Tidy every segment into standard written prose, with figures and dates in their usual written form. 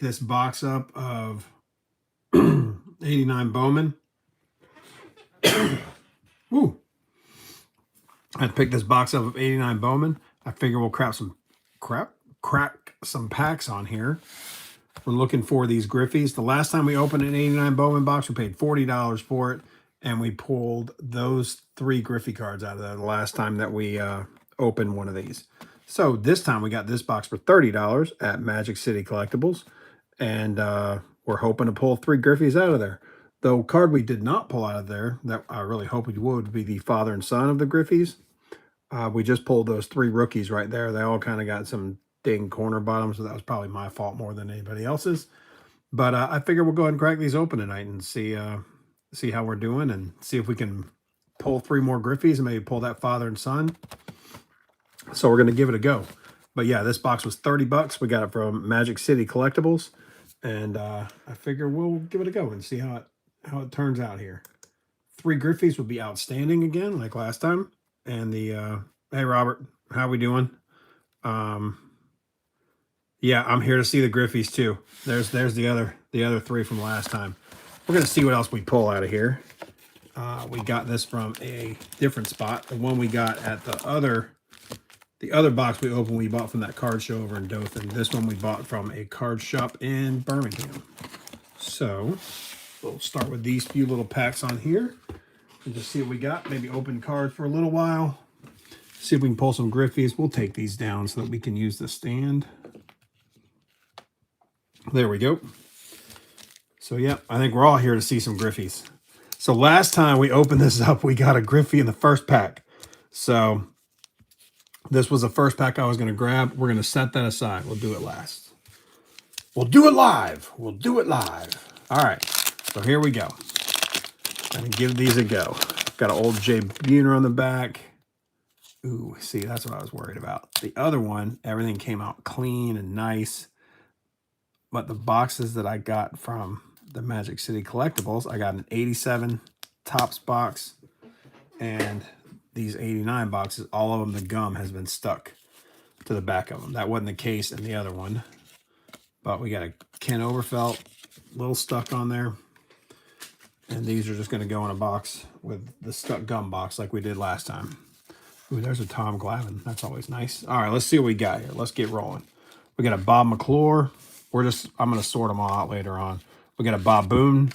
this box up of 89 Bowman. Ooh. I picked this box up of 89 Bowman. I figure we'll crack some packs on here. We're looking for these Griffeys. The last time we opened an 89 Bowman box, we paid $40 for it, and we pulled those 3 Griffey cards out of there the last time that we opened one of these. So this time we got this box for $30 at Magic City Collectibles, and we're hoping to pull 3 Griffeys out of there. The card we did not pull out of there, that I really hope we would, be the father and son of the Griffeys. We just pulled those 3 rookies right there. They all kind of got some ding corner bottoms, so that was probably my fault more than anybody else's. But I figure we'll go ahead and crack these open tonight and see how we're doing, and see if we can pull 3 more Griffeys and maybe pull that father and son. So we're going to give it a go. But yeah, this box was 30 bucks. We got it from Magic City Collectibles, and I figure we'll give it a go and see how it turns out here. 3 Griffeys would be outstanding again, like last time. And the hey Robert, how we doing? Yeah, I'm here to see the Griffeys too. There's the other 3 from last time. We're gonna see what else we pull out of here. We got this from a different spot. The one we got at the other box we opened, we bought from that card show over in Dothan. This one we bought from a card shop in Birmingham. So we'll start with these few little packs on here and just see what we got. Maybe open cards for a little while. See if we can pull some Griffeys. We'll take these down so that we can use the stand. There we go. So yeah, I think we're all here to see some Griffeys. So last time we opened this up, we got a Griffey in the first pack. So this was the first pack I was going to grab. We're going to set that aside. We'll do it last. We'll do it live. We'll do it live. All right. So here we go. I'm going to give these a go. Got an old J. Buhner on the back. Ooh, see, that's what I was worried about. The other one, everything came out clean and nice. But the boxes that I got from the Magic City Collectibles, I got an 87 Topps box and these 89 boxes. All of them, the gum has been stuck to the back of them. That wasn't the case in the other one. But we got a Ken Overfelt, little stuck on there. And these are just going to go in a box with the stuck gum box like we did last time. Ooh, there's a Tom Glavine. That's always nice. All right, let's see what we got here. Let's get rolling. We got a Bob McClure. I'm going to sort them all out later on. We got a Bob Boone.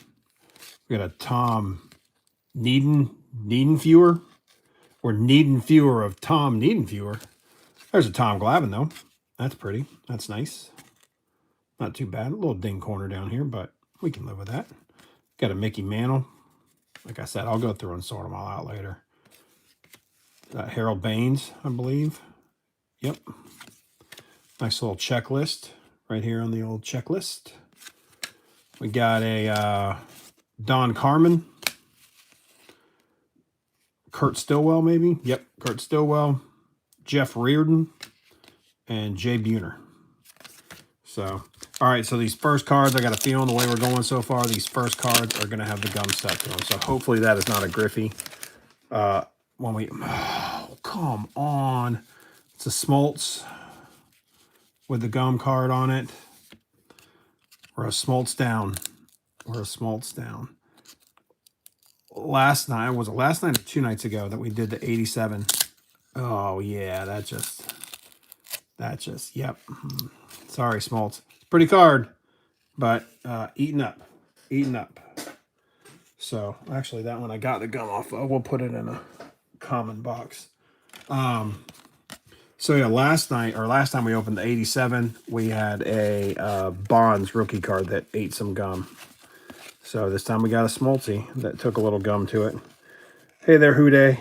We got a Tom Niedenfuer. Or Niedenfuer of Tom Niedenfuer. There's a Tom Glavine, though. That's pretty. That's nice. Not too bad. A little ding corner down here, but we can live with that. Got a Mickey Mantle. Like I said, I'll go through and sort them all out later. Harold Baines, I believe. Yep. Nice little checklist right here on the old checklist. We got a Don Carmen. Kurt Stillwell, maybe. Yep, Kurt Stillwell. Jeff Reardon. And Jay Buhner. So, all right, so these first cards, I got a feeling the way we're going so far, these first cards are going to have the gum stuck to them. So hopefully that is not a Griffey. Oh, come on. It's a Smoltz with the gum card on it. We're a Smoltz down. We're a Smoltz down. Last night, was it last night or 2 nights ago that we did the 87? Oh, yeah, that just, yep. Sorry, Smoltz. Pretty card, but eaten up. So, actually, that one I got the gum off of. We'll put it in a common box. So, yeah, last time we opened the 87, we had a Bonds rookie card that ate some gum. So, this time we got a Smoltzy that took a little gum to it. Hey there, Houday.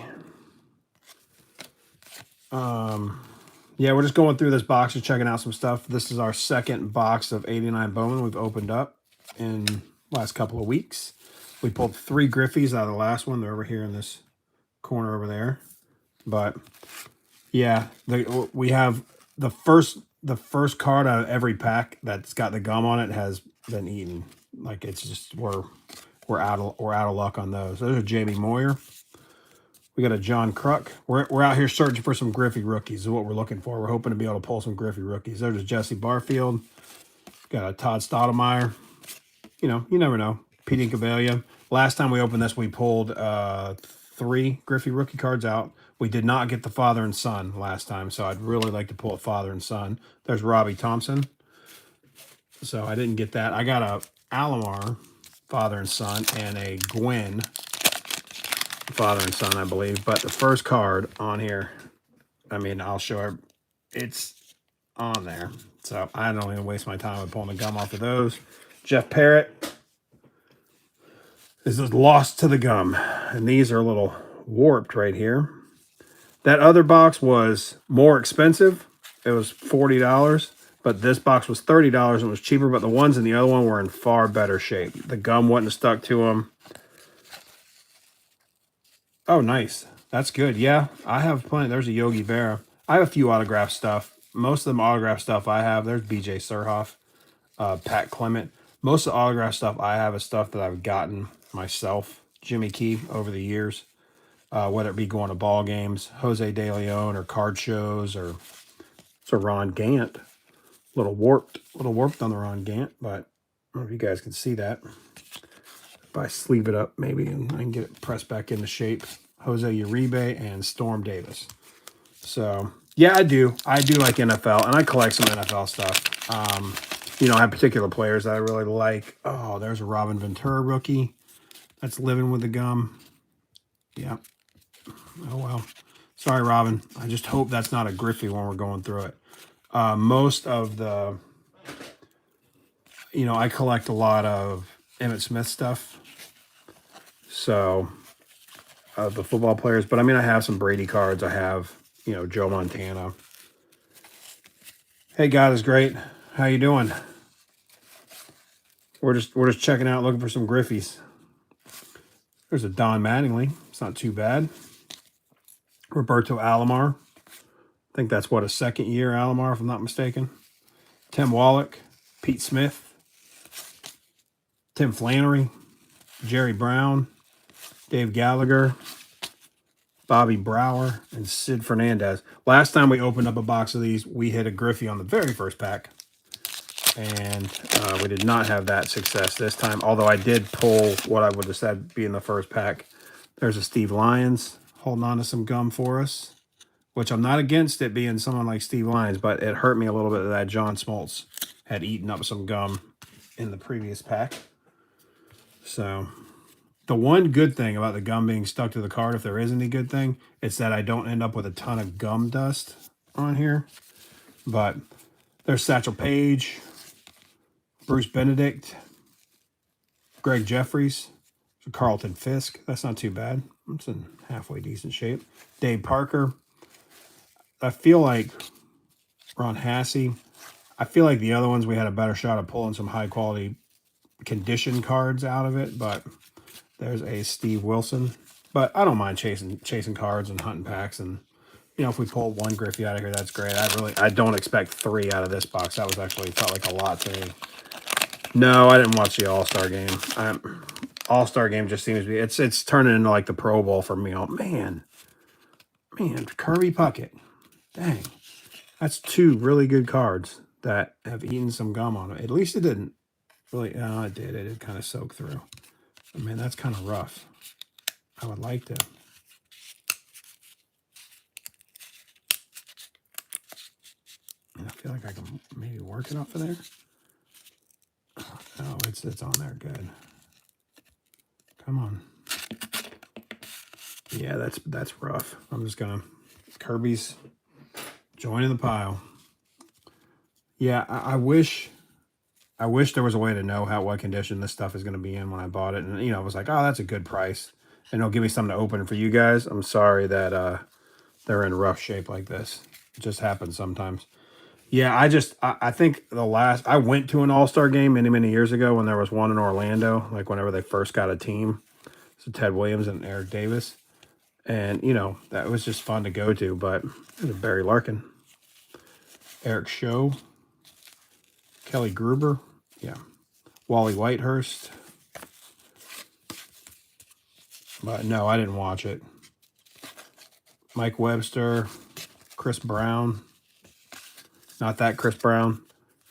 Yeah, we're just going through this box and checking out some stuff. This is our second box of 89 Bowman we've opened up in the last couple of weeks. We pulled 3 Griffeys out of the last one. They're over here in this corner over there. But yeah, we have the first card out of every pack that's got the gum on it has been eaten. Like it's just we're out of luck on those. There's a Jamie Moyer. We got a John Kruk. We're out here searching for some Griffey rookies is what we're looking for. We're hoping to be able to pull some Griffey rookies. There's a Jesse Barfield. Got a Todd Stottlemyre. You know, you never know. Pete Incaviglia. Last time we opened this, we pulled 3 Griffey rookie cards out. We did not get the father and son last time, so I'd really like to pull a father and son. There's Robbie Thompson. So I didn't get that. I got a Alomar father and son and a Gwen father and son, I believe. But the first card on here, I mean, I'll show her. It's on there. So I don't even waste my time with pulling the gum off of those. Jeff Parrott. This is Lost to the Gum. And these are a little warped right here. That other box was more expensive. It was $40. But this box was $30 and it was cheaper. But the ones in the other one were in far better shape. The gum wouldn't have stuck to them. Oh, nice. That's good. Yeah, I have plenty. There's a Yogi Berra. I have a few autograph stuff. Most of the autograph stuff I have, there's BJ Surhoff, Pat Clement. Most of the autograph stuff I have is stuff that I've gotten myself, Jimmy Key, over the years. Whether it be going to ball games, Jose De Leon, or card shows, or it's a Ron Gant. A little warped on the Ron Gant, but I don't know if you guys can see that. If I sleeve it up, maybe, and I can get it pressed back into shape. Jose Uribe and Storm Davis. So, yeah, I do like NFL, and I collect some NFL stuff. You know, I have particular players that I really like. Oh, there's a Robin Ventura rookie. That's living with the gum. Yeah. Oh, well. Sorry, Robin. I just hope that's not a Griffey when we're going through it. Most of the, you know, I collect a lot of Emmitt Smith stuff. So, the football players. But, I mean, I have some Brady cards. I have, you know, Joe Montana. Hey, God is great. How you doing? We're just checking out, looking for some Griffies. There's a Don Mattingly. It's not too bad. Roberto Alomar. I think that's what, a second year Alomar, if I'm not mistaken. Tim Wallach, Pete Smith, Tim Flannery, Jerry Brown, Dave Gallagher, Bobby Brower, and Sid Fernandez. Last time we opened up a box of these, we hit a Griffey on the very first pack. And we did not have that success this time, although I did pull what I would have said be in the first pack. There's a Steve Lyons holding on to some gum for us, which I'm not against it being someone like Steve Lyons, but it hurt me a little bit that John Smoltz had eaten up some gum in the previous pack. So the one good thing about the gum being stuck to the card, if there is any good thing, it's that I don't end up with a ton of gum dust on here. But there's Satchel Paige, Bruce Benedict, Greg Jeffries, Carlton Fisk. That's not too bad. It's in halfway decent shape. Dave Parker. I feel like Ron Hassey. I feel like the other ones we had a better shot of pulling some high quality condition cards out of it, but there's a Steve Wilson. But I don't mind chasing cards and hunting packs, and you know, if we pull one Griffey out of here, that's great. I don't expect 3 out of this box. That was actually felt like a lot to me. No, I didn't watch the All-Star game. All-Star game just seems to be it's turning into like the Pro Bowl for me. Oh man, Kirby Puckett. Dang, that's 2 really good cards that have eaten some gum on it. At least it didn't really. No, it did. It did kind of soak through. I mean, that's kind of rough. I would like to. I feel like I can maybe work it off of there. Oh, it's on there. Good. Come on. Yeah, that's rough. I'm just gonna Kirby's joining the pile. Yeah, I wish there was a way to know what condition this stuff is going to be in when I bought it, and you know, I was like, oh, that's a good price, and it'll give me something to open for you guys. I'm sorry that they're in rough shape like this. It just happens sometimes. Yeah, I think I went to an All-Star game many years ago when there was one in Orlando, like whenever they first got a team. So Ted Williams and Eric Davis. And, you know, that was just fun to go to, but there's Barry Larkin. Eric Show. Kelly Gruber. Yeah. Wally Whitehurst. But no, I didn't watch it. Mike Webster. Chris Brown. Not that Chris Brown.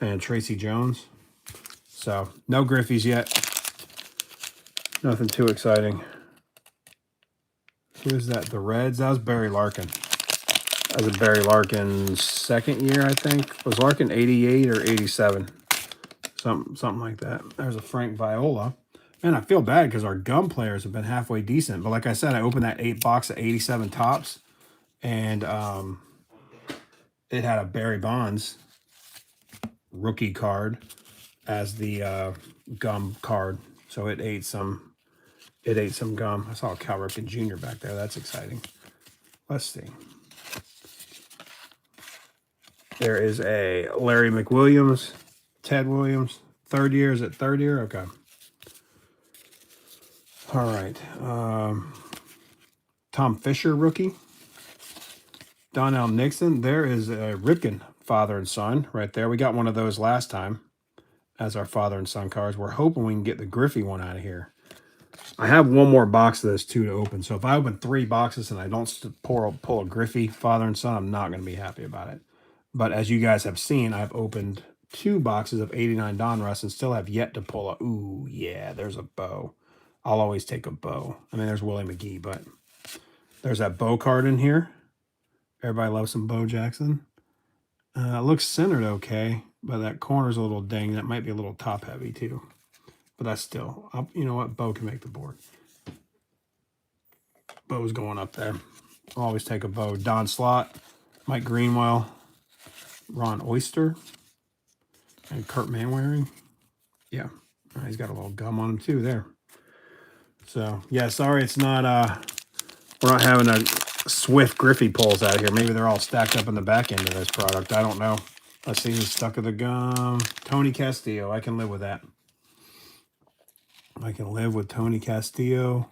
And Tracy Jones. So no Griffeys yet. Nothing too exciting. Who is that? The Reds? That was Barry Larkin. That was a Barry Larkin second year, I think. Was Larkin 88 or 87? Something like that. There's a Frank Viola. Man, I feel bad because our gum players have been halfway decent. But like I said, I opened that box of 87 tops, and it had a Barry Bonds rookie card as the gum card. So it ate some gum. I saw a Cal Ripken Jr. back there. That's exciting. Let's see. There is a Larry McWilliams, Ted Williams. Third year. Is it third year? Okay. All right. Tom Fisher, rookie. Donnell Nixon. There is a Ripken father and son right there. We got one of those last time as our father and son cards. We're hoping we can get the Griffey one out of here. I have one more box of those two to open. So if I open 3 boxes and I don't pull a Griffey father and son, I'm not going to be happy about it. But as you guys have seen, I've opened 2 boxes of 89 Donruss and still have yet to pull a, ooh, yeah, there's a Bo. I'll always take a Bo. I mean, there's Willie McGee, but there's that Bo card in here. Everybody loves some Bo Jackson. It looks centered okay, but that corner's a little ding. That might be a little top heavy too. But that's still, you know what? Bo can make the board. Bo's going up there. I'll always take a Bo. Don Slott, Mike Greenwell, Ron Oyster, and Kurt Manwaring. Yeah, he's got a little gum on him too there. So yeah, sorry it's not. We're not having a swift Griffey pulls out here. Maybe they're all stacked up in the back end of this product. I don't know. Let's see who's stuck with the gum. Tony Castillo. I can live with that. I can live with Tony Castillo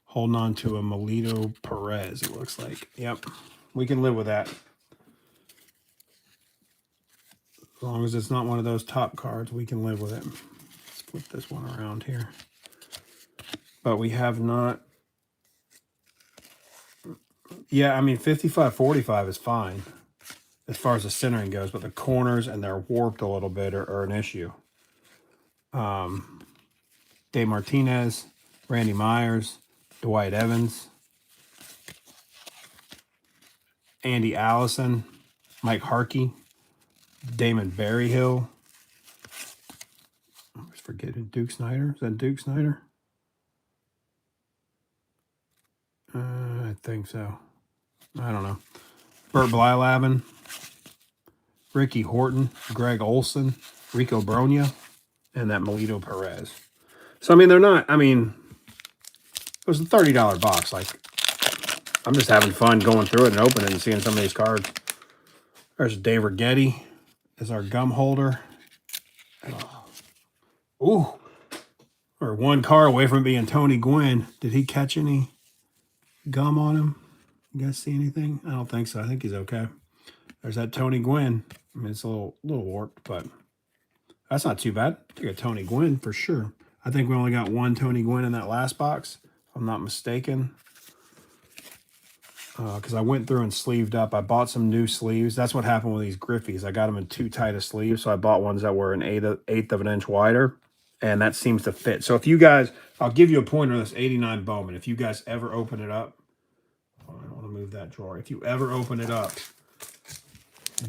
holding on to a Melito Perez, it looks like. Yep, we can live with that. As long as it's not one of those top cards, we can live with it. Let's flip this one around here. But we have not... Yeah, I mean, 55-45 is fine as far as the centering goes, but the corners and they're warped a little bit are an issue. Dave Martinez, Randy Myers, Dwight Evans, Andy Allison, Mike Harkey, Damon Berryhill. I always forget who. Duke Snyder. Is that Duke Snyder? I think so. I don't know. Bert Blylavin, Ricky Horton, Greg Olson, Rico Bronya, and that Melito Perez. So, I mean, they're not, I mean, it was a $30 box. Like, I'm just having fun going through it and opening and seeing some of these cards. There's Dave Righetti as our gum holder. Ooh. Or one card away from being Tony Gwynn. Did he catch any gum on him? You guys see anything? I don't think so. I think he's okay. There's that Tony Gwynn. I mean, it's a little warped, but that's not too bad. Take a Tony Gwynn for sure. I think we only got one Tony Gwynn in that last box, if I'm not mistaken. Because I went through and sleeved up. I bought some new sleeves. That's what happened with these Griffies. I got them in too tight a sleeve, so I bought ones that were an eighth of an inch wider, and that seems to fit. So if you guys, I'll give you a pointer on this 89 Bowman. If you guys ever open it up, I don't want to move that drawer. If you ever open it up,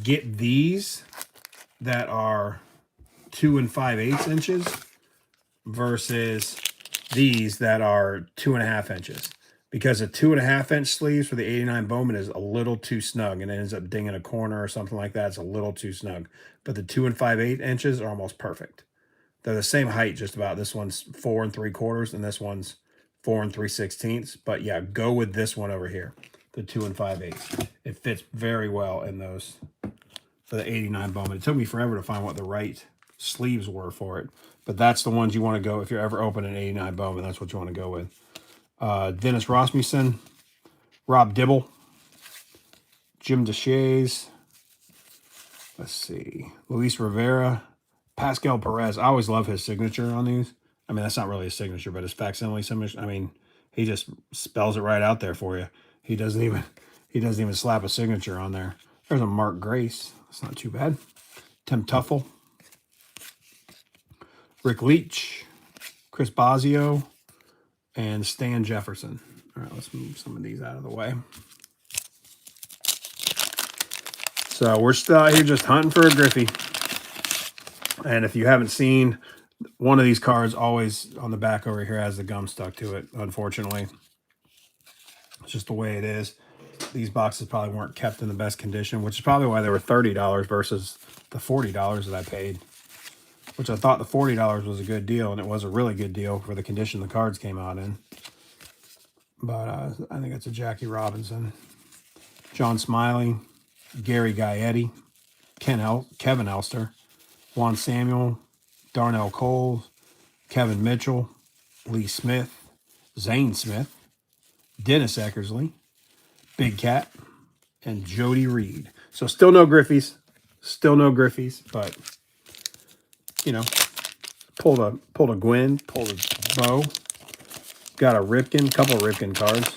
get these that are 2 5/8 inches versus these that are 2.5 inches. Because a 2.5 inch sleeves for the 89 Bowman is a little too snug and it ends up dinging a corner or something like that. It's a little too snug. But the 2 5/8 inches are almost perfect. They're the same height just about. This one's 4 3/4 and this one's 4 3/16. But yeah, go with this one over here, the 2 5/8. It fits very well in those for the 89 Bowman. It took me forever to find what the right sleeves were for it. But that's the ones you want to go, if you're ever opening an 89 Bowman, that's what you want to go with. Dennis Rasmussen, Rob Dibble, Jim DeShays, let's see, Luis Rivera, Pascal Perez. I always love his signature on these. I mean, that's not really a signature, but his facsimile signature. I mean, he just spells it right out there for you. He doesn't even slap a signature on there. There's a Mark Grace. That's not too bad. Tim Tuffle. Rick Leach, Chris Bosio, and Stan Jefferson. All right, let's move some of these out of the way. So we're still out here just hunting for a Griffey. And if you haven't seen, one of these cards always on the back over here has the gum stuck to it, unfortunately. It's just the way it is. These boxes probably weren't kept in the best condition, which is probably why they were $30 versus the $40 that I paid. Which I thought the $40 was a good deal, and it was a really good deal for the condition the cards came out in. But I think it's a Jackie Robinson. John Smiley, Gary Gaetti, Kevin Elster, Juan Samuel, Darnell Cole, Kevin Mitchell, Lee Smith, Zane Smith, Dennis Eckersley, Big Cat, and Jody Reed. So still no Griffies. Still no Griffies, but, you know, pulled a Gwyn, pulled a Bo. Got a Ripken, couple of Ripken cards.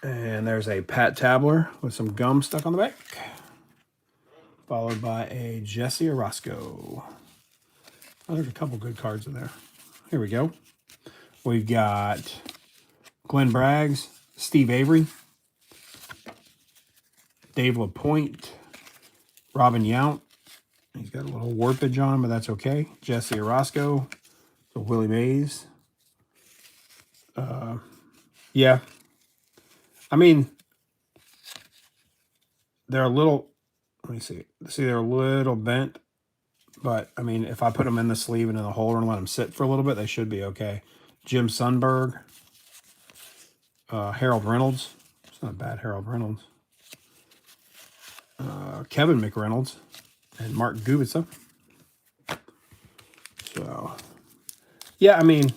And there's a Pat Tabler with some gum stuck on the back. Followed by a Jesse Orozco. Oh, there's a couple good cards in there. Here we go. We've got Glenn Braggs, Steve Avery, Dave LaPointe, Robin Yount. He's got a little warpage on him, but that's okay. Jesse Orozco, so Willie Mays. Yeah. I mean, they're a little, let me see. See, they're a little bent. But, I mean, if I put them in the sleeve and in the holder and let them sit for a little bit, they should be okay. Jim Sundberg. Harold Reynolds. It's not bad, Harold Reynolds. Kevin McReynolds. And Mark Gubica. So, yeah, I mean,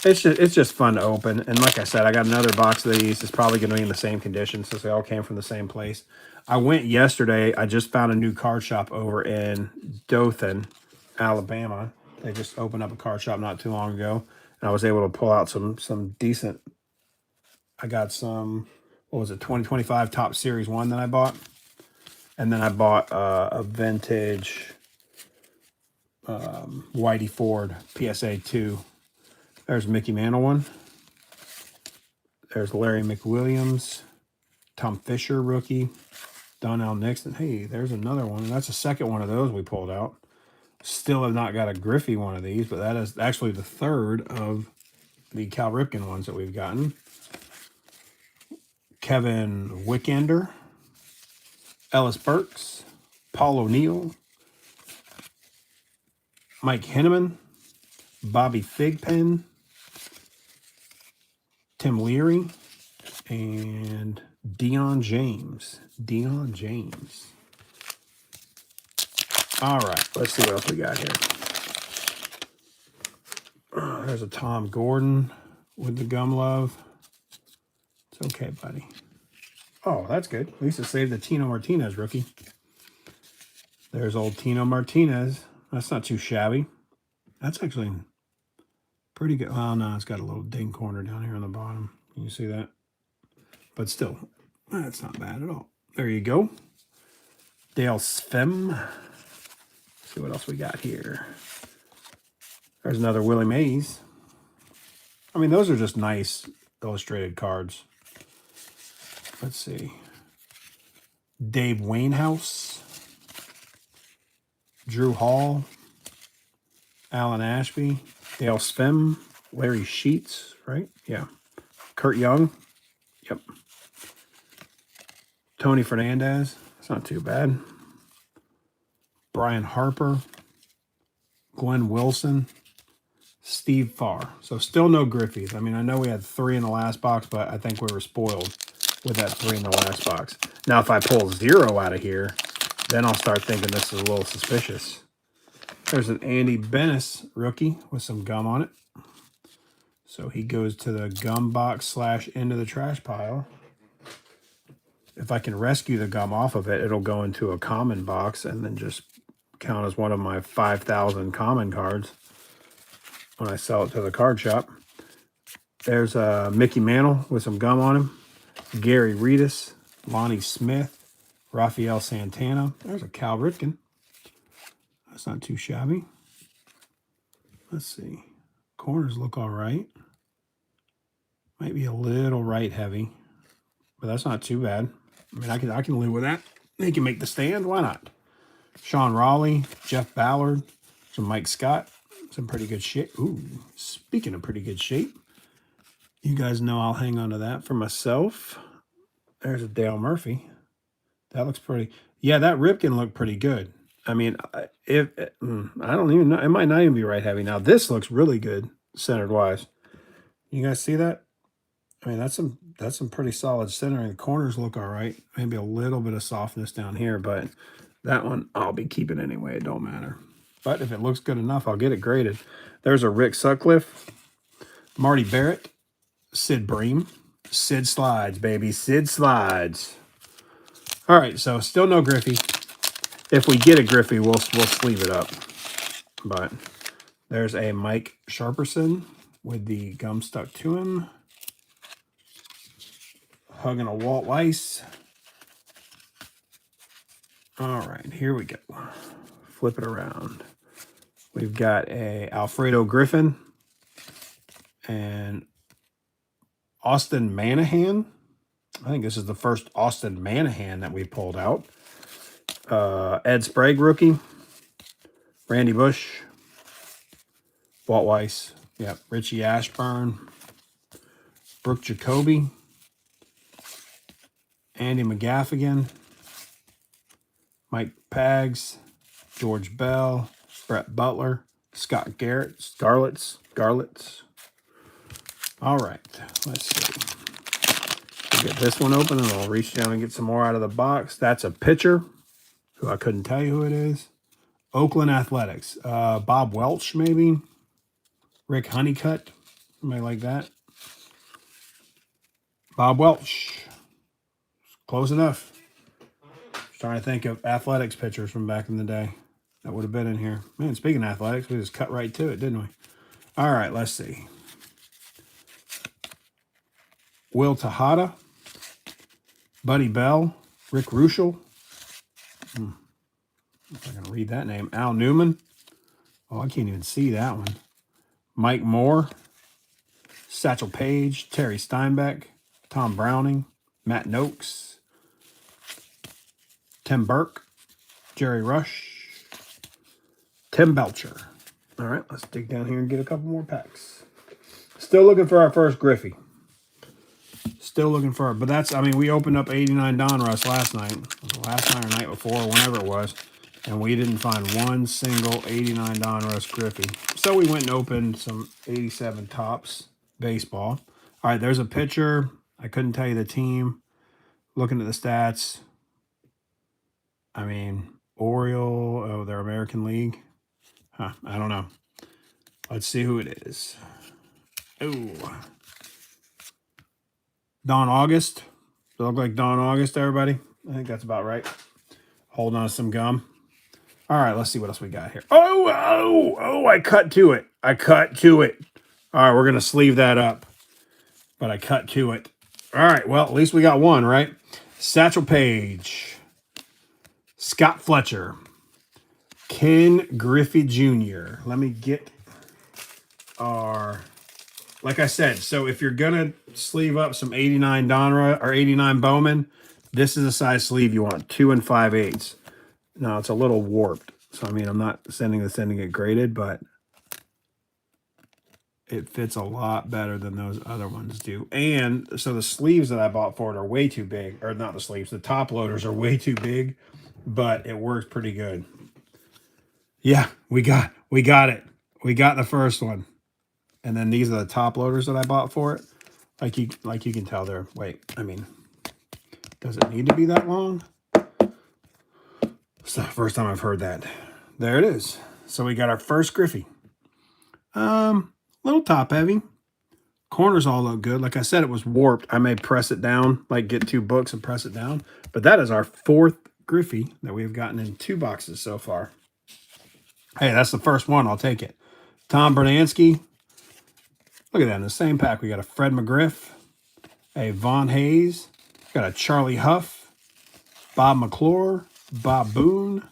it's just fun to open. And like I said, I got another box of these. It's probably going to be in the same condition since they all came from the same place. I went yesterday. I just found a new card shop over in Dothan, Alabama. They just opened up a card shop not too long ago. And I was able to pull out some decent. I got some, what was it, 2025 Top Series 1 that I bought. And then I bought a vintage Whitey Ford PSA 2. There's Mickey Mantle one. There's Larry McWilliams. Tom Fisher rookie. Donnell Nixon. Hey, there's another one. And that's the second one of those we pulled out. Still have not got a Griffey one of these, but that is actually the third of the Cal Ripken ones that we've gotten. Kevin Wickender. Ellis Burks. Paul O'Neill. Mike Henneman. Bobby Thigpen. Tim Leary. And Deion James. Deion James. All right, let's see what else we got here. There's a Tom Gordon with the gum love. It's okay, buddy. Oh, that's good. At least it saved the Tino Martinez rookie. There's old Tino Martinez. That's not too shabby. That's actually pretty good. Oh, no, it's got a little ding corner down here on the bottom. Can you see that? But still, that's not bad at all. There you go. Dale Svem. Let's see what else we got here. There's another Willie Mays. I mean, those are just nice illustrated cards. Let's see. Dave Wainhouse. Drew Hall. Alan Ashby. Dale Svem. Larry Sheets, right? Yeah. Kurt Young. Yep. Tony Fernandez. That's not too bad. Brian Harper. Glenn Wilson. Steve Farr. So still no Griffies. I mean, I know we had 3 in the last box, but I think we were spoiled with that 3 in the last box. Now, if I pull 0 out of here, then I'll start thinking this is a little suspicious. There's an Andy Bennis rookie with some gum on it. So he goes to the gum box / into the trash pile. If I can rescue the gum off of it, it'll go into a common box and then just count as one of my 5,000 common cards when I sell it to the card shop. There's a Mickey Mantle with some gum on him. Gary Reedus, Lonnie Smith, Rafael Santana. There's a Cal Ripken. That's not too shabby. Let's see. Corners look all right. Might be a little right heavy, but that's not too bad. I mean, I can live with that. They can make the stand. Why not? Sean Raleigh, Jeff Ballard, some Mike Scott, some pretty good shape. Ooh, speaking of pretty good shape, you guys know I'll hang on to that for myself. There's a Dale Murphy. That looks pretty. Yeah, that Ripken looked pretty good. I mean, if I don't even know, it might not even be right heavy. Now this looks really good centered wise. You guys see that? I mean, that's some pretty solid centering. The corners look all right. Maybe a little bit of softness down here, but that one I'll be keeping anyway. It don't matter. But if it looks good enough, I'll get it graded. There's a Rick Sutcliffe, Marty Barrett, Sid Bream, Sid Slides, baby. Sid Slides. All right, so still no Griffey. If we get a Griffey, we'll sleeve it up. But there's a Mike Sharperson with the gum stuck to him. Hugging a Walt Weiss. All right, here we go. Flip it around. We've got a Alfredo Griffin and Austin Manahan. I think this is the first Austin Manahan that we pulled out. Ed Sprague rookie. Randy Bush. Walt Weiss. Yep. Richie Ashburn. Brooke Jacoby. Andy McGaffigan. Mike Pags. George Bell. Brett Butler. Scott Garrett. Scarlets. All right. Let's see. We'll get this one open and I'll reach down and get some more out of the box. That's a pitcher who I couldn't tell you who it is. Oakland Athletics. Bob Welch, maybe. Rick Honeycutt. Somebody like that. Bob Welch. Close enough. Just trying to think of athletics pitchers from back in the day that would have been in here. Man, speaking of athletics, we just cut right to it, didn't we? All right, let's see. Will Tejada. Buddy Bell. Rick Ruschel. If I can read that name. Al Newman. Oh, I can't even see that one. Mike Moore. Satchel Paige. Terry Steinbeck. Tom Browning. Matt Noakes. Tim Burke. Jerry Rush. Tim Belcher. All right, let's dig down here and get a couple more packs. Still looking for our first Griffey. Still looking for it. But that's, I mean, we opened up 89 Donruss last night. Last night or night before, whenever it was. And we didn't find one single 89 Donruss Griffey. So we went and opened some 87 Topps baseball. All right, there's a pitcher. I couldn't tell you the team. Looking at the stats. I mean, Oriole, oh, their American League. Huh, I don't know. Let's see who it is. Ooh. Don August. Does it look like Don August, everybody? I think that's about right. Holding on to some gum. All right, let's see what else we got here. Oh, I cut to it. All right, we're going to sleeve that up. But I cut to it. All right, well, at least we got one, right? Satchel Paige. Scott Fletcher. Ken Griffey Jr. Let me get our... Like I said, so if you're going to sleeve up some 89 Donruss or 89 Bowman, this is a size sleeve you want, 2 5/8. Now, it's a little warped. So, I mean, I'm not sending it graded, but it fits a lot better than those other ones do. And so the sleeves that I bought for it are way too big. Or not the sleeves, the top loaders are way too big, but it works pretty good. Yeah, we got it. We got the first one. And then these are the top loaders that I bought for it. Like you can tell they're, wait, I mean, does it need to be that long? It's the first time I've heard that. There it is. So we got our first Griffey. Little top heavy. Corners all look good. Like I said, it was warped. I may press it down, like get 2 books and press it down. But that is our 4th Griffey that we've gotten in 2 boxes so far. Hey, that's the first one. I'll take it. Tom Bernansky. Look at that. In the same pack, we got a Fred McGriff, a Von Hayes, got a Charlie Huff, Bob McClure, Bob Boone,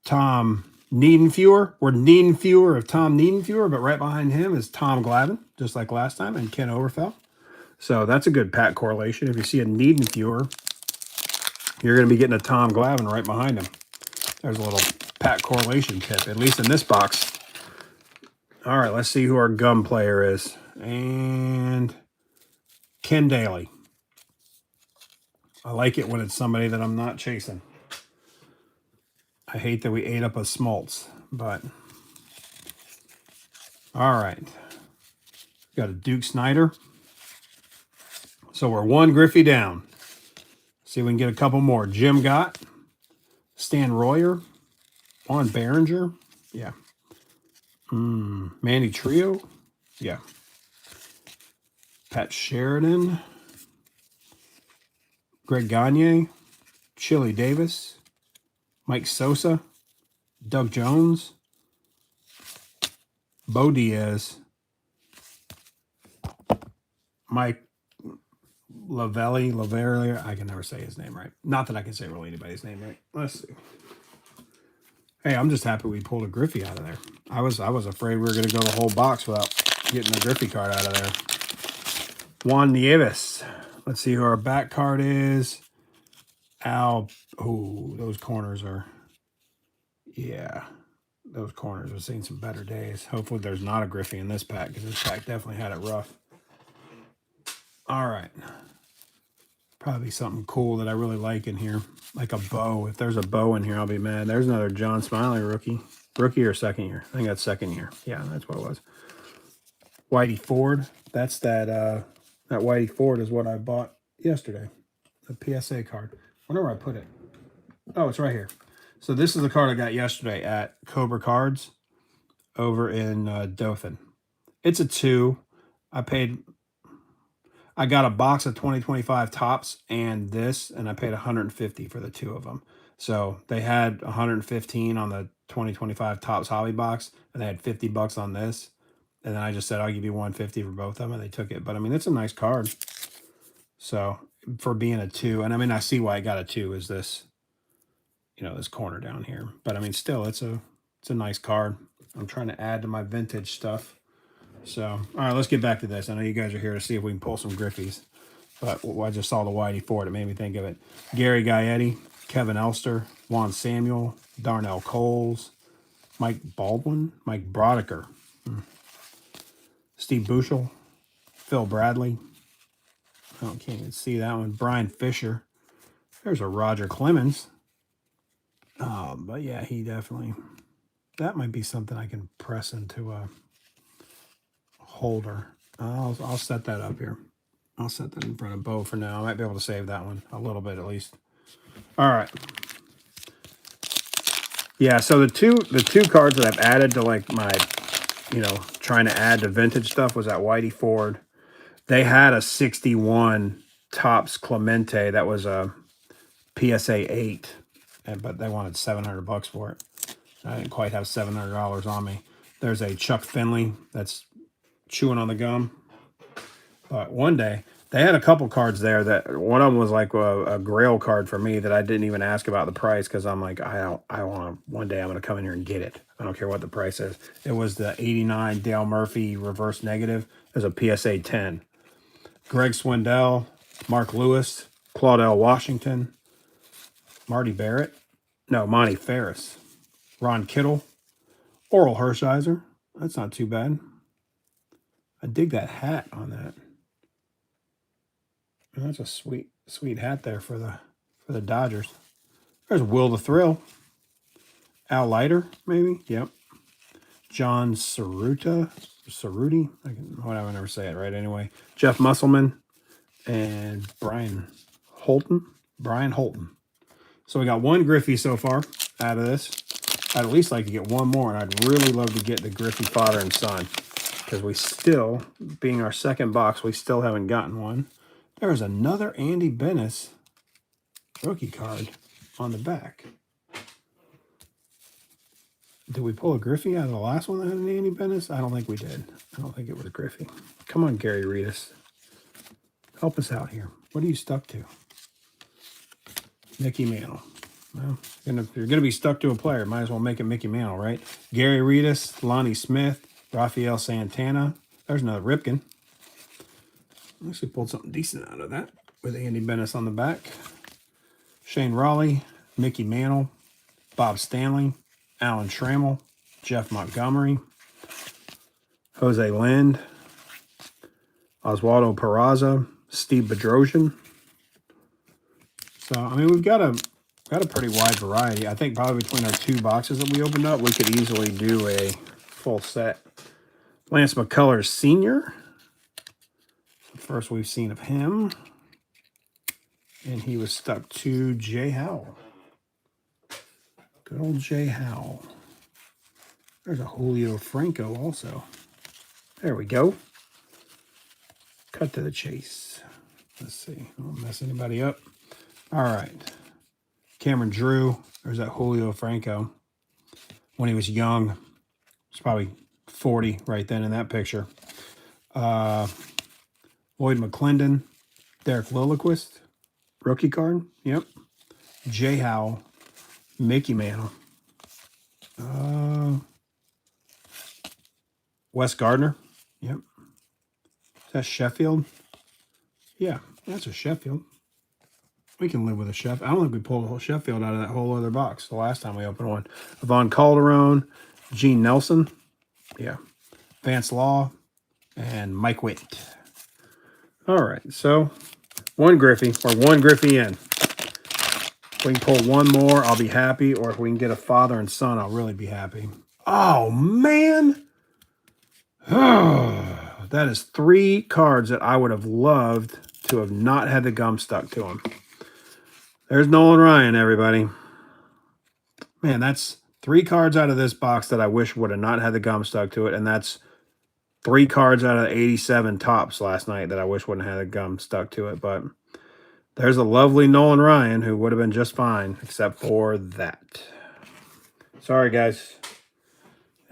Tom Niedenfuer. We're Niedenfuer of Tom Niedenfuer, but right behind him is Tom Glavine, just like last time, and Ken Overfell. So that's a good pack correlation. If you see a Niedenfuer, you're going to be getting a Tom Glavine right behind him. There's a little pack correlation tip, at least in this box. All right, let's see who our gum player is. And Ken Daly. I like it when it's somebody that I'm not chasing. I hate that we ate up a Smoltz, but all right. Got a Duke Snyder. So we're one Griffey down. See if we can get a couple more. Jim Gott, Stan Royer, Juan Behringer. Yeah. Manny Trio. Yeah. Pat Sheridan. Greg Gagne. Chili Davis. Mike Sosa. Doug Jones. Bo Diaz. Mike Lavelli, I can never say his name right. Not that I can say really anybody's name right. Let's see. Hey, I'm just happy we pulled a Griffey out of there. I was afraid we were going to go the whole box without getting a Griffey card out of there. Juan Nieves. Let's see who our back card is. Al. Oh, those corners are. Yeah, those corners have seen some better days. Hopefully there's not a Griffey in this pack, because this pack definitely had it rough. All right. Probably something cool that I really like in here. Like a bow. If there's a bow in here, I'll be mad. There's another John Smiley rookie. Rookie or second year? I think that's second year. Yeah, that's what it was. Whitey Ford. That's that that Whitey Ford is what I bought yesterday. The PSA card. Wonder where I put it. Oh, it's right here. So this is the card I got yesterday at Cobra Cards over in Dothan. It's a 2. I got a box of 2025 tops and this, and I paid $150 for the 2 of them. So they had $115 on the 2025 tops hobby box, and they had $50 on this. And then I just said, I'll give you $150 for both of them, and they took it. But I mean, it's a nice card. So for being a 2, and I mean, I see why I got a 2 is this, you know, this corner down here. But I mean, still, it's a nice card. I'm trying to add to my vintage stuff. So, all right, let's get back to this. I know you guys are here to see if we can pull some Griffies. But I just saw the Whitey Ford. It made me think of it. Gary Gaetti, Kevin Elster, Juan Samuel, Darnell Coles, Mike Baldwin, Mike Brodiker, Steve Bushel, Phil Bradley. I can't even see that one. Brian Fisher. There's a Roger Clemens. But yeah, he definitely... That might be something I can press into a holder. I'll set that up here. I'll set that in front of Bo for now. I might be able to save that one a little bit at least. All right. Yeah, so the two cards that I've added to like my, you know, trying to add to vintage stuff was that Whitey Ford. They had a 61 Topps Clemente that was a PSA 8, but they wanted $700 for it. I didn't quite have $700 on me. There's a Chuck Finley that's chewing on the gum. But one day, they had a couple cards there that one of them was like a grail card for me that I didn't even ask about the price because I'm like, I want one day I'm going to come in here and get it. I don't care what the price is. It was the 89 Dale Murphy reverse negative as a PSA 10. Greg Swindell, Mark Lewis, Claudel Washington, Monty Ferris, Ron Kittle, Oral Hershiser. That's not too bad. I dig that hat on that. That's a sweet hat there for the Dodgers. There's Will the Thrill. Al Leiter, maybe. Yep. John Cerruti. I never say it right anyway. Jeff Musselman and Brian Holton. So we got one Griffey so far out of this. I'd at least like to get one more, and I'd really love to get the Griffey father and son. Because we still, being our second box, we still haven't gotten one. There's another Andy Bennis rookie card on the back. Did we pull a Griffey out of the last one that had an Andy Bennis? I don't think we did. I don't think it was a Griffey. Come on, Gary Reedus. Help us out here. What are you stuck to? Mickey Mantle. Well, if you're going to be stuck to a player, might as well make it Mickey Mantle, right? Gary Reedus, Lonnie Smith, Rafael Santana. There's another Ripken. Actually pulled something decent out of that with Andy Bennis on the back. Shane Raleigh, Mickey Mantle, Bob Stanley, Alan Trammell, Jeff Montgomery, Jose Lind, Oswaldo Peraza, Steve Bedrosian. So, I mean, we've got a pretty wide variety. I think probably between our 2 boxes that we opened up, we could easily do a full set. Lance McCullers Sr. First we've seen of him. And he was stuck to Jay Howell. Good old Jay Howell. There's a Julio Franco also. There we go. Cut to the chase. Let's see. I don't mess anybody up. All right. Cameron Drew. There's that Julio Franco. When he was young. He's probably 40 right then in that picture. Lloyd McClendon. Derek Lilliquist. Rookie card. Yep. Jay Howell. Mickey Mantle. Wes Gardner. Yep. Is that Sheffield? Yeah, that's a Sheffield. We can live with a Sheffield. I don't think we pulled a whole Sheffield out of that whole other box the last time we opened one. Yvonne Calderon, Gene Nelson. Yeah. Vance Law. And Mike Witt. All right, so one Griffey in. If we can pull one more, I'll be happy. Or if we can get a father and son, I'll really be happy. Oh, man. That is 3 cards that I would have loved to have not had the gum stuck to them. There's Nolan Ryan, everybody. Man, that's 3 cards out of this box that I wish would have not had the gum stuck to it. And that's 3 cards out of 87 tops last night that I wish wouldn't have had the gum stuck to it. But there's a lovely Nolan Ryan who would have been just fine, except for that. Sorry, guys.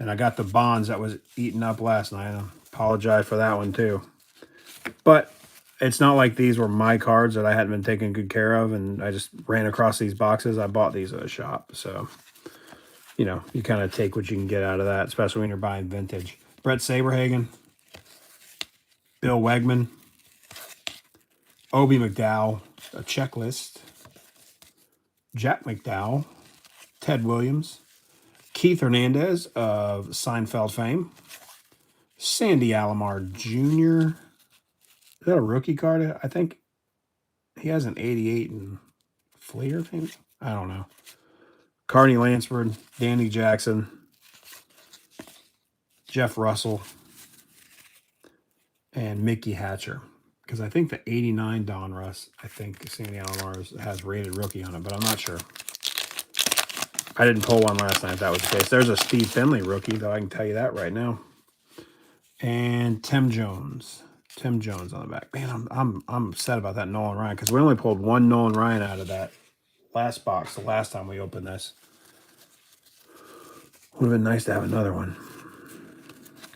And I got the Bonds that was eaten up last night. I apologize for that one, too. But it's not like these were my cards that I hadn't been taking good care of, and I just ran across these boxes. I bought these at a shop. So, you know, you kind of take what you can get out of that, especially when you're buying vintage. Brett Saberhagen. Bill Wegman. Obi McDowell. A checklist. Jack McDowell. Ted Williams. Keith Hernandez of Seinfeld fame. Sandy Alomar Jr. Is that a rookie card? I think he has an 88 in Fleer fame. I don't know. Carney Lansford, Danny Jackson, Jeff Russell, and Mickey Hatcher. Because I think the 89 Don Russ, I think Sandy Alomar has rated rookie on it, but I'm not sure. I didn't pull one last night if that was the case. There's a Steve Finley rookie, though, I can tell you that right now. And Tim Jones. Tim Jones on the back. Man, I'm upset about that Nolan Ryan because we only pulled 1 Nolan Ryan out of that last box the last time we opened this. Would have been nice to have another one.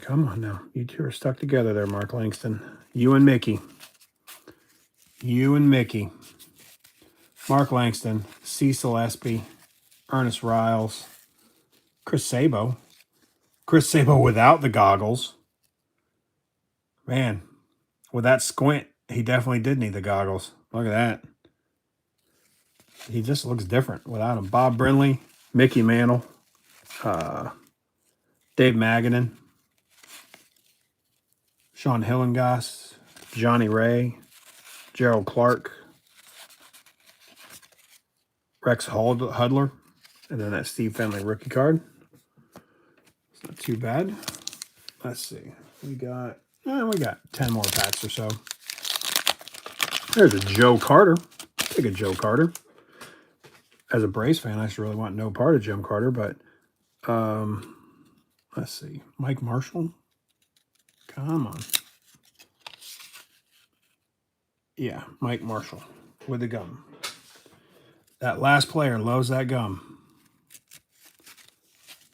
Come on now. You 2 are stuck together there, Mark Langston. You and Mickey. You and Mickey. Mark Langston, Cecil Espy, Ernest Riles, Chris Sabo. Chris Sabo without the goggles. Man, with that squint, he definitely did need the goggles. Look at that. He just looks different without him. Bob Brinley, Mickey Mantle, Dave Magadan, Sean Hillengoss, Johnny Ray, Gerald Clark, Rex Hudler, and then that Steve Finley rookie card. It's not too bad. Let's see. We got 10 more packs or so. There's a Joe Carter. Take a Joe Carter. As a Braves fan, I just really want no part of Jim Carter, but let's see. Mike Marshall. Come on. Yeah, Mike Marshall with the gum. That last player loves that gum.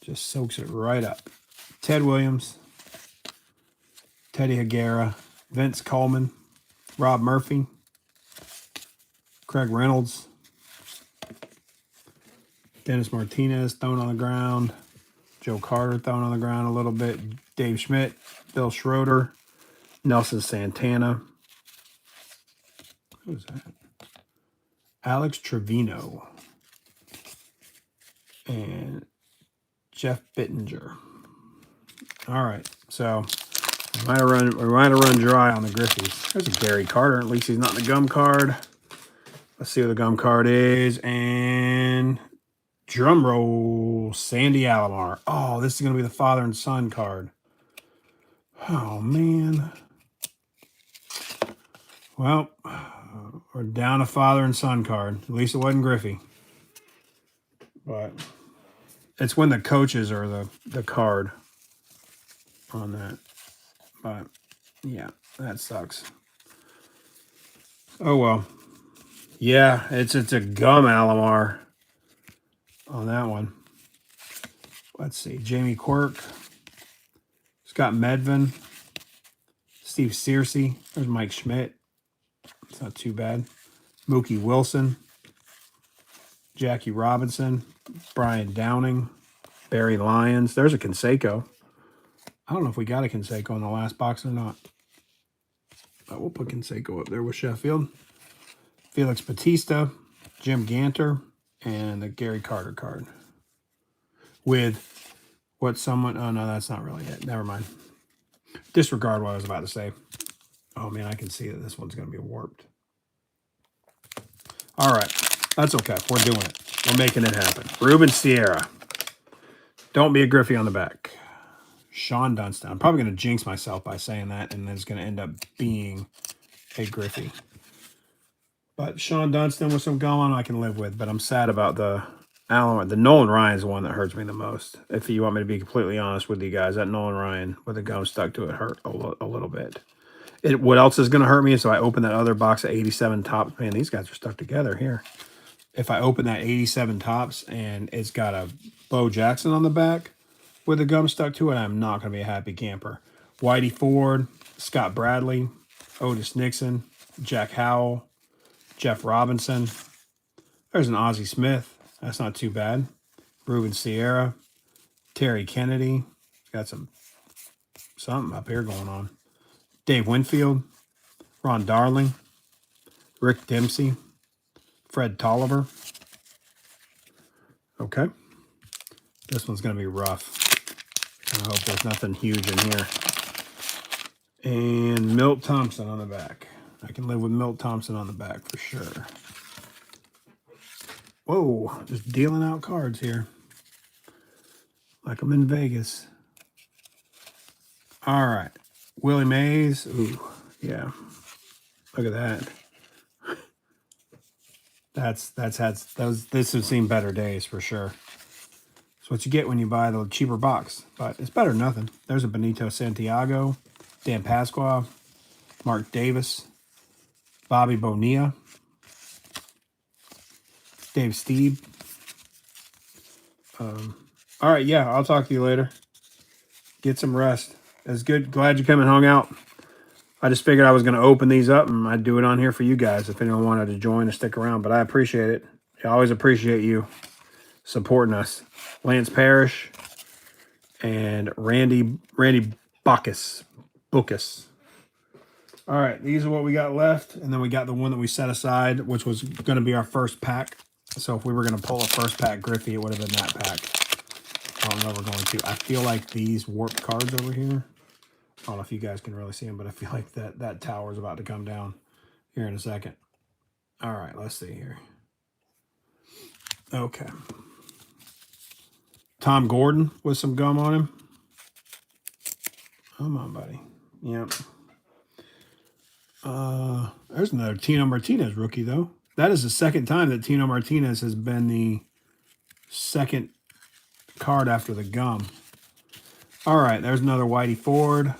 Just soaks it right up. Ted Williams, Teddy Higuera, Vince Coleman, Rob Murphy, Craig Reynolds, Dennis Martinez thrown on the ground. Joe Carter thrown on the ground a little bit. Dave Schmidt, Bill Schroeder, Nelson Santana. Who's that? Alex Trevino. And Jeff Bittinger. All right, so we might have run dry on the Griffies. There's a Gary Carter. At least he's not in the gum card. Let's see what the gum card is. And drum roll, Sandy Alomar. Oh, this is going to be the father and son card. Oh, man. Well, we're down a father and son card. At least it wasn't Griffey. But it's when the coaches are the card on that. But, yeah, that sucks. Oh, well. Yeah, it's a gum Alomar on that one. Let's see. Jamie Quirk. Scott Medvin. Steve Searcy. There's Mike Schmidt. It's not too bad. Mookie Wilson. Jackie Robinson. Brian Downing. Barry Lyons. There's a Canseco. I don't know if we got a Canseco in the last box or not. But we'll put Canseco up there with Sheffield. Felix Batista. Jim Ganter. And the Gary Carter card. With what someone... Oh, no, that's not really it. Never mind. Disregard what I was about to say. Oh, man, I can see that this one's going to be warped. All right. That's okay. We're doing it. We're making it happen. Ruben Sierra. Don't be a Griffey on the back. Sean Dunston. I'm probably going to jinx myself by saying that, and then it's going to end up being a Griffey. But Sean Dunston with some gum on I can live with, but I'm sad about the Allen. The Nolan Ryan's the one that hurts me the most. If you want me to be completely honest with you guys, that Nolan Ryan with the gum stuck to it hurt a little bit. What else is going to hurt me is if I open that other box of 87 tops. Man, these guys are stuck together here. If I open that 87 tops and it's got a Bo Jackson on the back with the gum stuck to it, I'm not going to be a happy camper. Whitey Ford, Scott Bradley, Otis Nixon, Jack Howell, Jeff Robinson. There's an Ozzie Smith. That's not too bad. Ruben Sierra, Terry Kennedy. Got something up here going on. Dave Winfield, Ron Darling, Rick Dempsey, Fred Tolliver. Okay. This one's going to be rough. I hope there's nothing huge in here. And Milt Thompson on the back. I can live with Milt Thompson on the back for sure. Whoa, just dealing out cards here. Like I'm in Vegas. All right. Willie Mays. Ooh, yeah. Look at that. This has seen better days for sure. It's what you get when you buy the cheaper box, but it's better than nothing. There's a Benito Santiago, Dan Pasqua, Mark Davis, Bobby Bonilla, Dave Steeb. All right, yeah, I'll talk to you later. Get some rest. It's good. Glad you came and hung out. I just figured I was going to open these up and I'd do it on here for you guys if anyone wanted to join or stick around. But I appreciate it. I always appreciate you supporting us. Lance Parrish and Randy Bacchus. All right, these are what we got left. And then we got the one that we set aside, which was going to be our first pack. So if we were going to pull a first pack Griffey, it would have been that pack. I don't know if we're going to. I feel like these warped cards over here. I don't know if you guys can really see them, but I feel like that tower is about to come down here in a second. All right, let's see here. Okay. Tom Gordon with some gum on him. Come on, buddy. Yep. There's another Tino Martinez rookie, though. That is the second time that Tino Martinez has been the second card after the gum. All right, there's another Whitey Ford.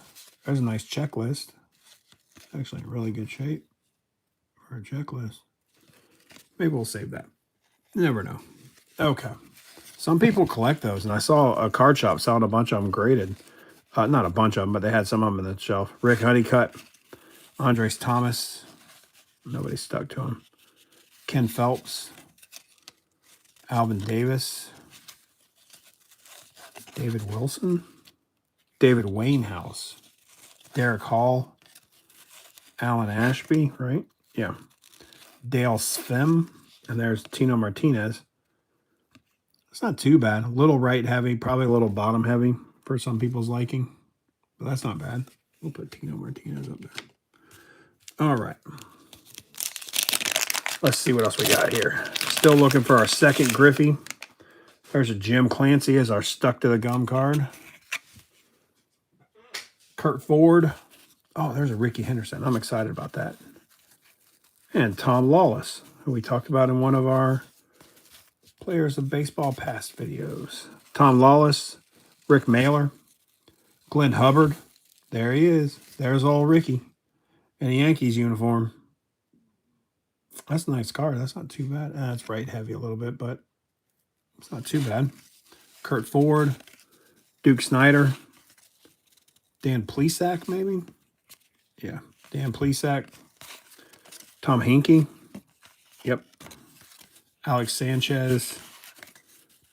There's a nice checklist. Actually, in really good shape for a checklist. Maybe we'll save that. You never know. Okay. Some people collect those, and I saw a card shop selling a bunch of them graded. Not a bunch of them, but they had some of them in the shelf. Rick Honeycutt, Andres Thomas. Nobody stuck to him. Ken Phelps. Alvin Davis. David Wilson. David Wainhouse. Derek Hall. Alan Ashby, right? Yeah. Dale Svim. And there's Tino Martinez. It's not too bad. A little right heavy, probably a little bottom heavy for some people's liking. But that's not bad. We'll put Tino Martinez up there. All right. Let's see what else we got here. Still looking for our second Griffey. There's a Jim Clancy as our stuck to the gum card. Kurt Ford. Oh, there's a Ricky Henderson. I'm excited about that. And Tom Lawless, who we talked about in one of our Players of Baseball Past videos. Tom Lawless, Rick Mailer, Glenn Hubbard. There he is. There's old Ricky in a Yankees uniform. That's a nice card. That's not too bad. It's right heavy a little bit, but it's not too bad. Kurt Ford, Duke Snyder, Dan Plesac, maybe? Yeah, Dan Plesac. Tom Hinkie. Yep. Alex Sanchez.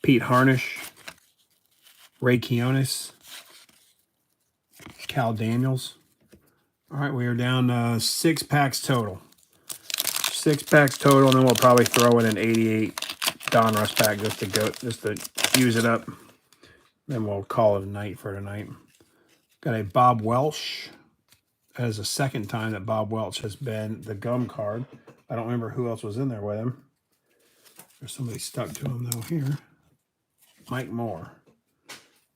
Pete Harnish. Ray Quiones. Cal Daniels. All right, we are down 6 packs total. 6 packs total, and then we'll probably throw in an 88 Donruss pack just to use it up. Then we'll call it a night for tonight. Got a Bob Welch. That is the second time that Bob Welch has been the gum card. I don't remember who else was in there with him. There's somebody stuck to him, though, here. Mike Moore.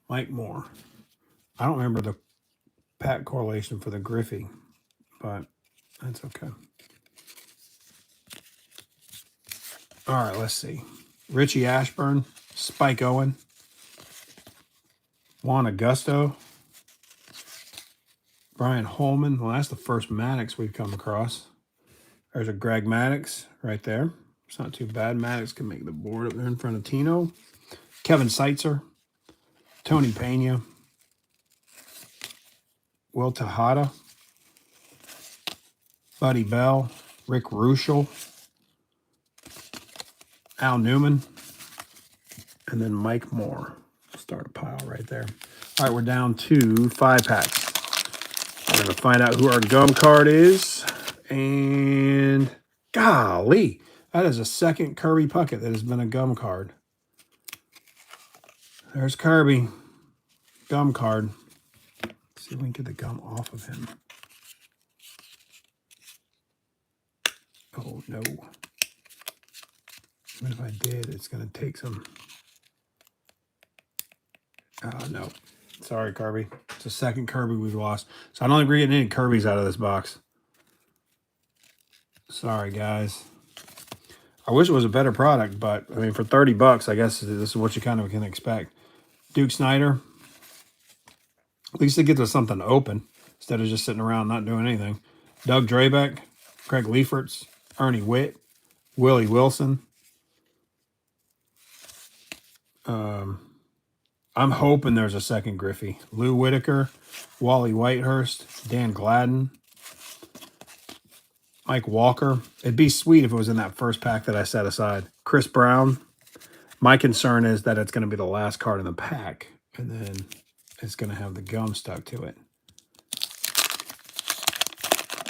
Mike Moore. I don't remember the pack correlation for the Griffey, but that's okay. All right, let's see. Richie Ashburn, Spike Owen, Juan Augusto, Brian Holman. Well, that's the first Maddox we've come across. There's a Greg Maddox right there. It's not too bad. Maddox can make the board up there in front of Tino. Kevin Seitzer, Tony Pena, Will Tejada, Buddy Bell, Rick Ruschel, Al Newman, and then Mike Moore. Start a pile right there. All right, we're down to 5 packs. We're going to find out who our gum card is. And golly, that is a second Kirby Puckett that has been a gum card. There's Kirby. Gum card. Let's see if we can get the gum off of him. Oh, no. Even if I did, it's going to take some... Oh, no. Sorry, Kirby. It's the second Kirby we've lost. So I don't think we're getting any Kirbys out of this box. Sorry, guys. I wish it was a better product, but, I mean, for 30 bucks, I guess this is what you kind of can expect. Duke Snyder. At least it gets us something open instead of just sitting around not doing anything. Doug Drabeck. Craig Leiferts. Ernie Witt. Willie Wilson. I'm hoping there's a second Griffey. Lou Whitaker, Wally Whitehurst, Dan Gladden, Mike Walker. It'd be sweet if it was in that first pack that I set aside. Chris Brown. My concern is that it's going to be the last card in the pack, and then it's going to have the gum stuck to it.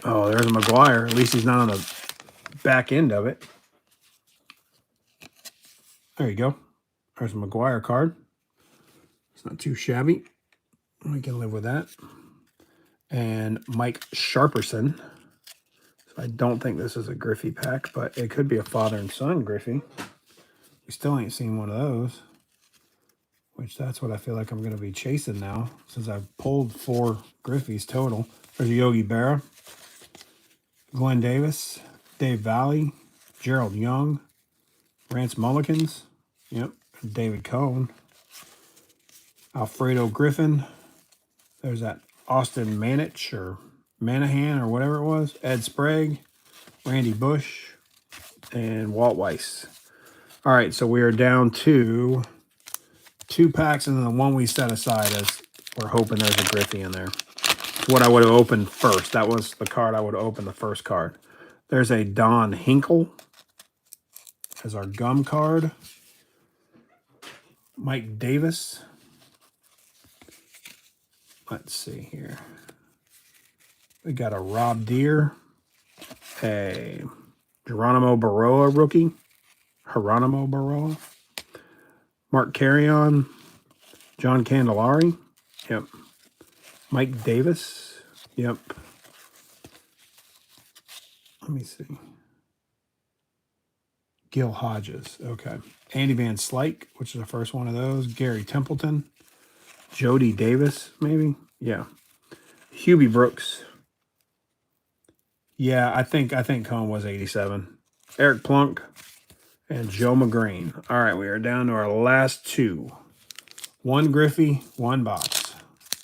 Oh, there's a McGuire. At least he's not on the back end of it. There you go. There's a McGuire card. It's not too shabby. We can live with that. And Mike Sharperson. So I don't think this is a Griffey pack, but it could be a father and son Griffey. We still ain't seen one of those. Which that's what I feel like I'm going to be chasing now, since I've pulled 4 Griffies total. There's a Yogi Berra. Glenn Davis. Dave Valley. Gerald Young. Rance Mullikins. Yep. David Cohn. Alfredo Griffin. There's that Austin Manich or Manahan or whatever it was. Ed Sprague. Randy Bush. And Walt Weiss. All right, so we are down to 2 packs and then the one we set aside as we're hoping there's a Griffey in there. It's what I would have opened first. That was the card I would have opened, the first card. There's a Don Hinkle as our gum card. Mike Davis. Let's see here. We got a Rob Deere, a Geronimo Baroa rookie, Geronimo Baroa, Mark Carrion, John Candelarii, yep, Mike Davis, yep. Let me see. Gil Hodges, okay. Andy Van Slyke, which is the first one of those. Gary Templeton, Jody Davis, maybe, yeah. Hubie Brooks. Yeah, I think Cohn was 87. Eric Plunk and Joe McGreen. All right, we are down to our last two. One Griffey, one box.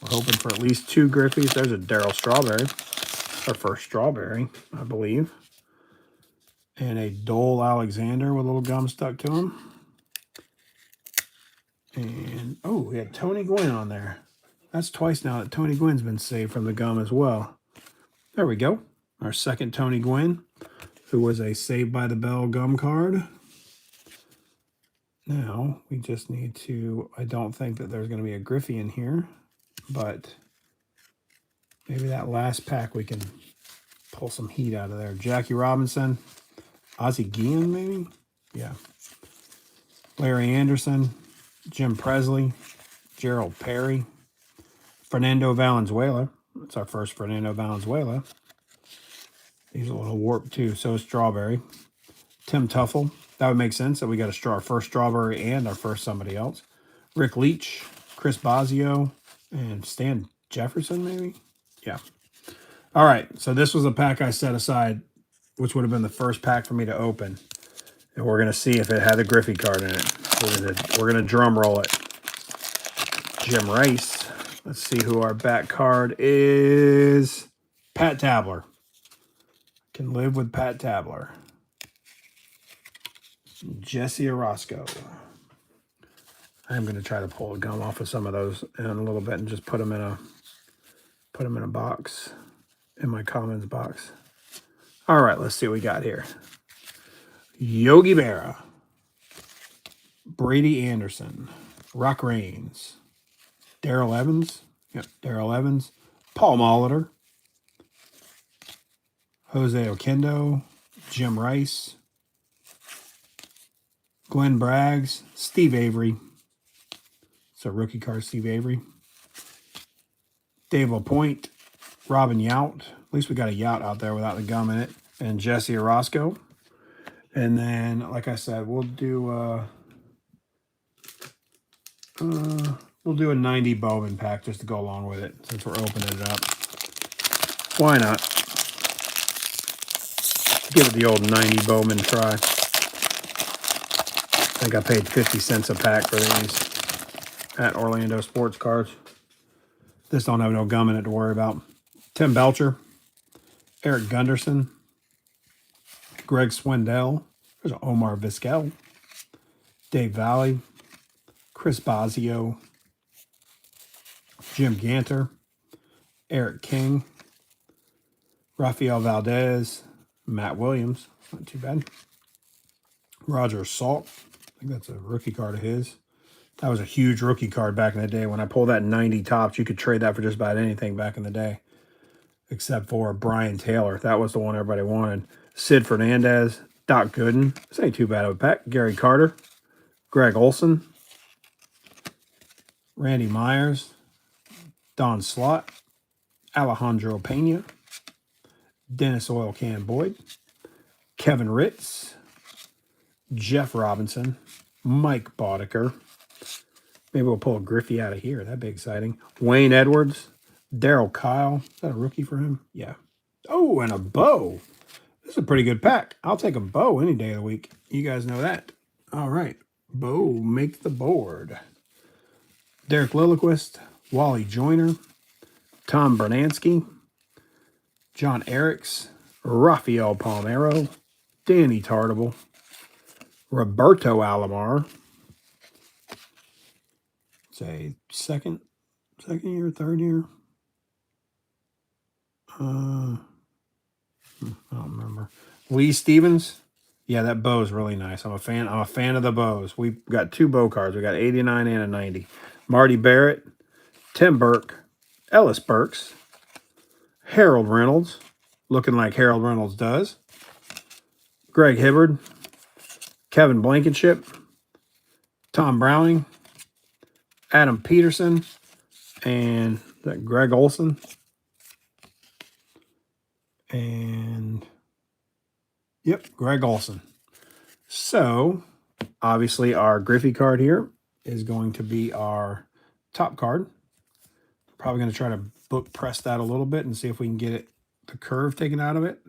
We're hoping for at least two Griffies. There's a Darryl Strawberry, our first Strawberry, I believe. And a Dole Alexander with a little gum stuck to him. And, oh, we had Tony Gwynn on there. That's twice now that Tony Gwynn's been saved from the gum as well. There we go. Our second Tony Gwynn, who was a Saved by the Bell gum card. Now, we just need to, I don't think that there's going to be a Griffey in here, but maybe that last pack we can pull some heat out of there. Jackie Robinson, Ozzie Guillen maybe? Yeah. Larry Anderson, Jim Presley, Gerald Perry, Fernando Valenzuela. That's our first Fernando Valenzuela. He's a little warped too, so is Strawberry. Tim Tuffle. That would make sense that we got our first Strawberry and our first somebody else. Rick Leach, Chris Bosio, and Stan Jefferson maybe? Yeah. All right, so this was a pack I set aside, which would have been the first pack for me to open. And we're going to see if it had a Griffey card in it. We're gonna drum roll it. Jim Rice. Let's see who our back card is. Pat Tabler. Can live with Pat Tabler. Jesse Orozco. I'm going to try to pull a gum off of some of those in a little bit and just put them in a box, in my commons box. All right, let's see what we got here. Yogi Berra, Brady Anderson, Rock Raines, Daryl Evans, yep, Daryl Evans, Paul Molitor, Jose Oquendo, Jim Rice, Glenn Braggs, Steve Avery. It's a rookie card, Steve Avery. Dave LaPointe, Robin Yount. At least we got a Yount out there without the gum in it. And Jesse Orozco. And then, like I said, we'll do a 90 Bowman pack just to go along with it since we're opening it up. Why not? Give it the old 90 Bowman try. I think I paid 50 cents a pack for these at Orlando Sports Cards. This don't have no gum in it to worry about. Tim Belcher, Eric Gunderson, Greg Swindell, there's Omar Vizquel, Dave Valley, Chris Bosio, Jim Ganter, Eric King, Rafael Valdez, Matt Williams, not too bad. Roger Salt, I think that's a rookie card of his. That was a huge rookie card back in the day. When I pulled that 90 tops, you could trade that for just about anything back in the day, except for Brian Taylor. That was the one everybody wanted. Sid Fernandez, Doc Gooden. This ain't too bad of a pack. Gary Carter, Greg Olson, Randy Myers, Don Slott, Alejandro Pena, Dennis Oil Can Boyd, Kevin Ritz, Jeff Robinson, Mike Boddicker. Maybe we'll pull a Griffey out of here. That'd be exciting. Wayne Edwards, Daryl Kyle. Is that a rookie for him? Yeah. Oh, and a Bo. This is a pretty good pack. I'll take a Bo any day of the week. You guys know that. All right. Bo, make the board. Derek Lilliquist, Wally Joyner, Tom Bernansky, John Eriks, Rafael Palmeiro, Danny Tartable, Roberto Alomar. It's a second year, third year. I don't remember. Lee Stevens, Yeah, that bow is really nice. I'm a fan. I'm a fan of the bows. We've got 2 bow cards. We got 89 and a 90. Marty Barrett, Tim Burke, Ellis Burks, Harold Reynolds, looking like Harold Reynolds does. Greg Hibbard, Kevin Blankenship, Tom Browning, Adam Peterson, and that Greg Olson. And yep, Greg Olson. So obviously our Griffey card here is going to be our top card. Probably going to try to book press that a little bit and see if we can get the curve taken out of it.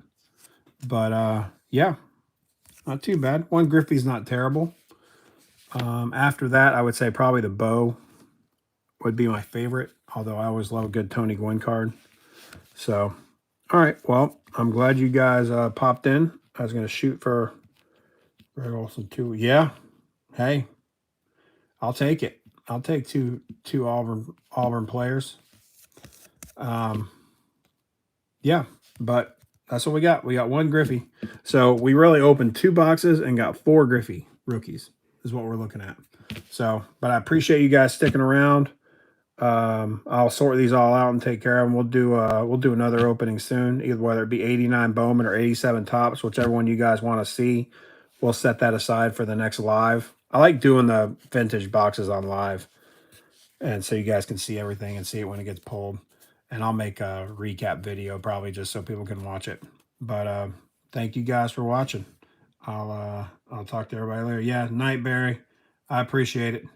But yeah, not too bad. One Griffey's not terrible. After that, I would say probably the bow would be my favorite, although I always love a good Tony Gwynn card. So, all right, well, I'm glad you guys popped in. I was going to shoot for Greg Olson too. Yeah, hey, I'll take it. I'll take two Auburn players. Yeah, but that's what we got. We got 1 Griffey. So we really opened 2 boxes and got 4 Griffey rookies is what we're looking at. So, but I appreciate you guys sticking around. I'll sort these all out and take care of them. We'll do another opening soon, either whether it be 89 Bowman or 87 Tops, whichever one you guys want to see. We'll set that aside for the next live. I like doing the vintage boxes on live, and so you guys can see everything and see it when it gets pulled. And I'll make a recap video probably just so people can watch it. But thank you guys for watching. I'll talk to everybody later. Yeah, night, Barry. I appreciate it.